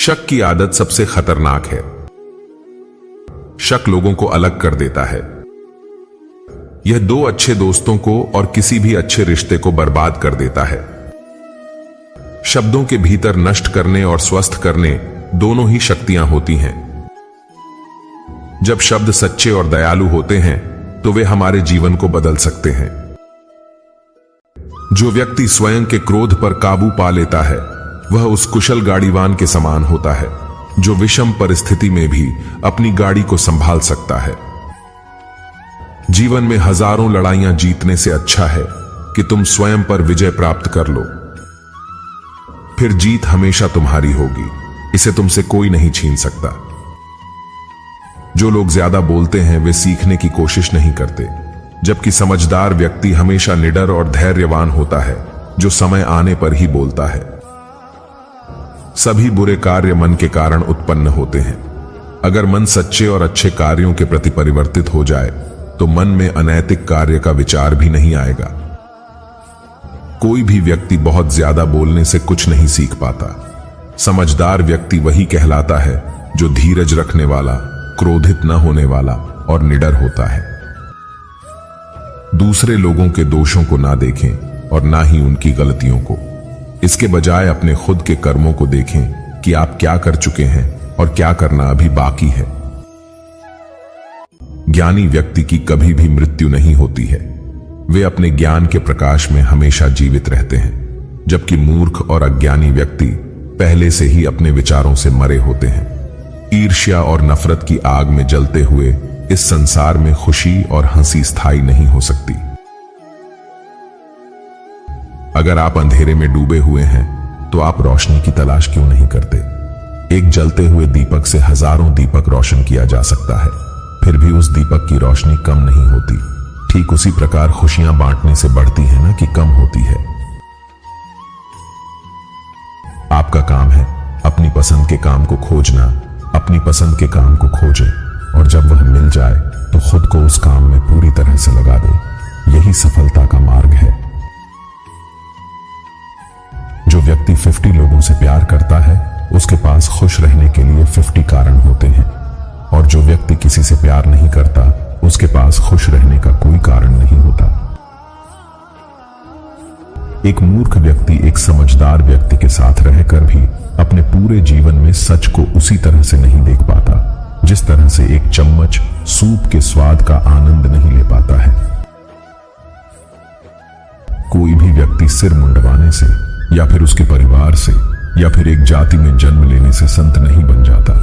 शक की आदत सबसे खतरनाक है। शक लोगों को अलग कर देता है। यह दो अच्छे दोस्तों को और किसी भी अच्छे रिश्ते को बर्बाद कर देता है। शब्दों के भीतर नष्ट करने और स्वस्थ करने दोनों ही शक्तियां होती हैं। जब शब्द सच्चे और दयालु होते हैं तो वे हमारे जीवन को बदल सकते हैं। जो व्यक्ति स्वयं के क्रोध पर काबू पा लेता है वह उस कुशल गाड़ीवान के समान होता है जो विषम परिस्थिति में भी अपनी गाड़ी को संभाल सकता है। जीवन में हजारों लड़ाइयां जीतने से अच्छा है कि तुम स्वयं पर विजय प्राप्त कर लो। फिर जीत हमेशा तुम्हारी होगी, इसे तुमसे कोई नहीं छीन सकता। जो लोग ज्यादा बोलते हैं वे सीखने की कोशिश नहीं करते, जबकि समझदार व्यक्ति हमेशा निडर और धैर्यवान होता है जो समय आने पर ही बोलता है। सभी बुरे कार्य मन के कारण उत्पन्न होते हैं। अगर मन सच्चे और अच्छे कार्यों के प्रति परिवर्तित हो जाए तो मन में अनैतिक कार्य का विचार भी नहीं आएगा। कोई भी व्यक्ति बहुत ज्यादा बोलने से कुछ नहीं सीख पाता। समझदार व्यक्ति वही कहलाता है जो धीरज रखने वाला, क्रोधित न होने वाला और निडर होता है। दूसरे लोगों के दोषों को ना देखें और ना ही उनकी गलतियों को। इसके बजाय अपने खुद के कर्मों को देखें कि आप क्या कर चुके हैं और क्या करना अभी बाकी है। ज्ञानी व्यक्ति की कभी भी मृत्यु नहीं होती है। वे अपने ज्ञान के प्रकाश में हमेशा जीवित रहते हैं, जबकि मूर्ख और अज्ञानी व्यक्ति पहले से ही अपने विचारों से मरे होते हैं। ईर्ष्या और नफरत की आग में जलते हुए इस संसार में खुशी और हंसी स्थायी नहीं हो सकती। अगर आप अंधेरे में डूबे हुए हैं तो आप रोशनी की तलाश क्यों नहीं करते? एक जलते हुए दीपक से हजारों दीपक रोशन किया जा सकता है, फिर भी उस दीपक की रोशनी कम नहीं होती। ठीक उसी प्रकार खुशियां बांटने से बढ़ती है ना कि कम होती है। आपका काम है अपनी पसंद के काम को खोजना। अपनी पसंद के काम को खोजें और जब वह मिल जाए तो खुद को उस काम में पूरी तरह से लगा दें। यही सफलता का मार्ग है। जो व्यक्ति 50 लोगों से प्यार करता है उसके पास खुश रहने के लिए 50 कारण होते हैं, और जो व्यक्ति किसी से प्यार नहीं करता उसके पास खुश रहने का कोई कारण नहीं होता। एक मूर्ख व्यक्ति एक समझदार व्यक्ति के साथ रहकर भी अपने पूरे जीवन में सच को उसी तरह से नहीं देख पाता जिस तरह से एक चम्मच सूप के स्वाद का आनंद नहीं ले पाता है। कोई भी व्यक्ति सिर मुंडवाने से या फिर उसके परिवार से या फिर एक जाति में जन्म लेने से संत नहीं बन जाता।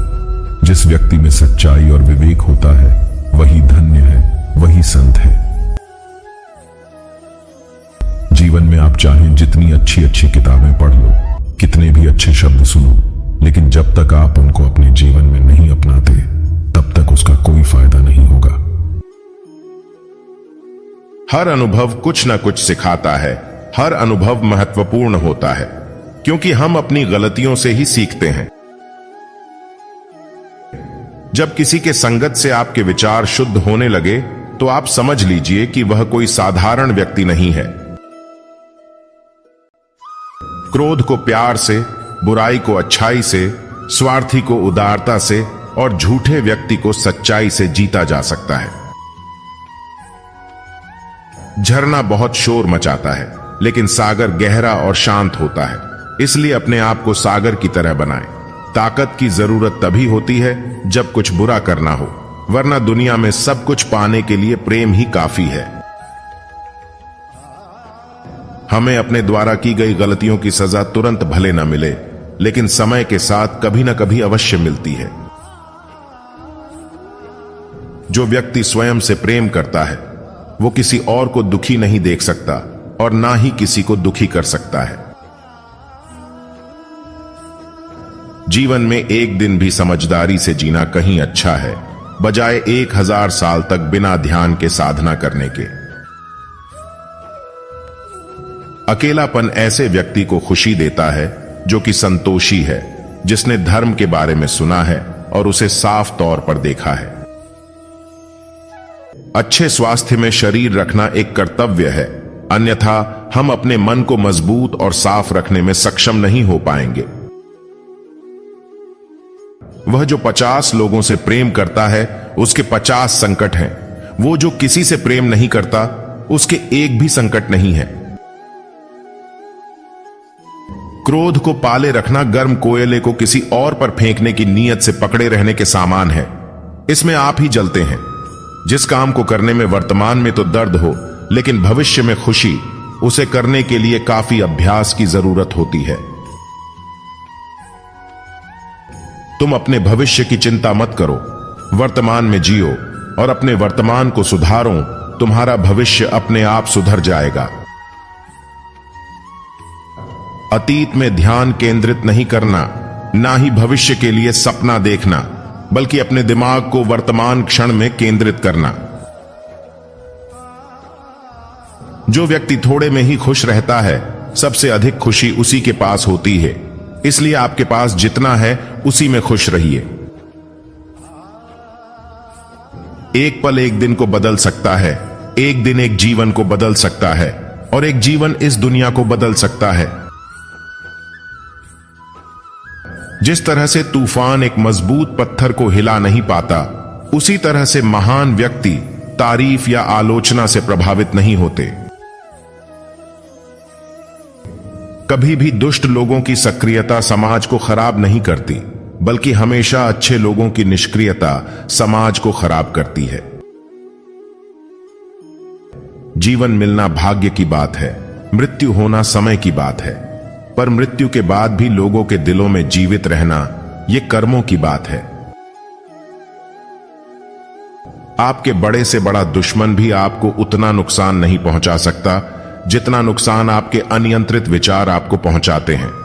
जिस व्यक्ति में सच्चाई और विवेक होता है वही धन्य है, वही संत है। जीवन में आप चाहें जितनी अच्छी अच्छी किताबें पढ़ लो, कितने भी अच्छे शब्द सुनो, लेकिन जब तक आप उनको अपने जीवन में नहीं अपनाते तब तक उसका कोई फायदा नहीं होगा। हर अनुभव कुछ न कुछ सिखाता है। हर अनुभव महत्वपूर्ण होता है क्योंकि हम अपनी गलतियों से ही सीखते हैं। जब किसी के संगत से आपके विचार शुद्ध होने लगे तो आप समझ लीजिए कि वह कोई साधारण व्यक्ति नहीं है। क्रोध को प्यार से, बुराई को अच्छाई से, स्वार्थी को उदारता से और झूठे व्यक्ति को सच्चाई से जीता जा सकता है। झरना बहुत शोर मचाता है लेकिन सागर गहरा और शांत होता है। इसलिए अपने आप को सागर की तरह बनाएं। ताकत की जरूरत तभी होती है जब कुछ बुरा करना हो, वरना दुनिया में सब कुछ पाने के लिए प्रेम ही काफी है। हमें अपने द्वारा की गई गलतियों की सजा तुरंत भले न मिले, लेकिन समय के साथ कभी न कभी अवश्य मिलती है। जो व्यक्ति स्वयं से प्रेम करता है वो किसी और को दुखी नहीं देख सकता और ना ही किसी को दुखी कर सकता है। जीवन में एक दिन भी समझदारी से जीना कहीं अच्छा है, बजाय 1000 साल तक बिना ध्यान के साधना करने के। अकेलापन ऐसे व्यक्ति को खुशी देता है जो कि संतोषी है, जिसने धर्म के बारे में सुना है और उसे साफ तौर पर देखा है। अच्छे स्वास्थ्य में शरीर रखना एक कर्तव्य है, अन्यथा हम अपने मन को मजबूत और साफ रखने में सक्षम नहीं हो पाएंगे। वह जो 50 लोगों से प्रेम करता है उसके 50 संकट हैं। वो जो किसी से प्रेम नहीं करता उसके एक भी संकट नहीं है। क्रोध को पाले रखना गर्म कोयले को किसी और पर फेंकने की नीयत से पकड़े रहने के समान है। इसमें आप ही जलते हैं। जिस काम को करने में वर्तमान में तो दर्द हो, लेकिन भविष्य में खुशी, उसे करने के लिए काफी अभ्यास की जरूरत होती है। तुम अपने भविष्य की चिंता मत करो, वर्तमान में जियो और अपने वर्तमान को सुधारो। तुम्हारा भविष्य अपने आप सुधर जाएगा। अतीत में ध्यान केंद्रित नहीं करना, ना ही भविष्य के लिए सपना देखना, बल्कि अपने दिमाग को वर्तमान क्षण में केंद्रित करना। जो व्यक्ति थोड़े में ही खुश रहता है, सबसे अधिक खुशी उसी के पास होती है। इसलिए आपके पास जितना है उसी में खुश रहिए। एक पल एक दिन को बदल सकता है, एक दिन एक जीवन को बदल सकता है, और एक जीवन इस दुनिया को बदल सकता है। जिस तरह से तूफान एक मजबूत पत्थर को हिला नहीं पाता, उसी तरह से महान व्यक्ति तारीफ या आलोचना से प्रभावित नहीं होते। कभी भी दुष्ट लोगों की सक्रियता समाज को खराब नहीं करती, बल्कि हमेशा अच्छे लोगों की निष्क्रियता समाज को खराब करती है। जीवन मिलना भाग्य की बात है, मृत्यु होना समय की बात है, पर मृत्यु के बाद भी लोगों के दिलों में जीवित रहना, यह कर्मों की बात है। आपके बड़े से बड़ा दुश्मन भी आपको उतना नुकसान नहीं पहुंचा सकता जितना नुकसान आपके अनियंत्रित विचार आपको पहुंचाते हैं।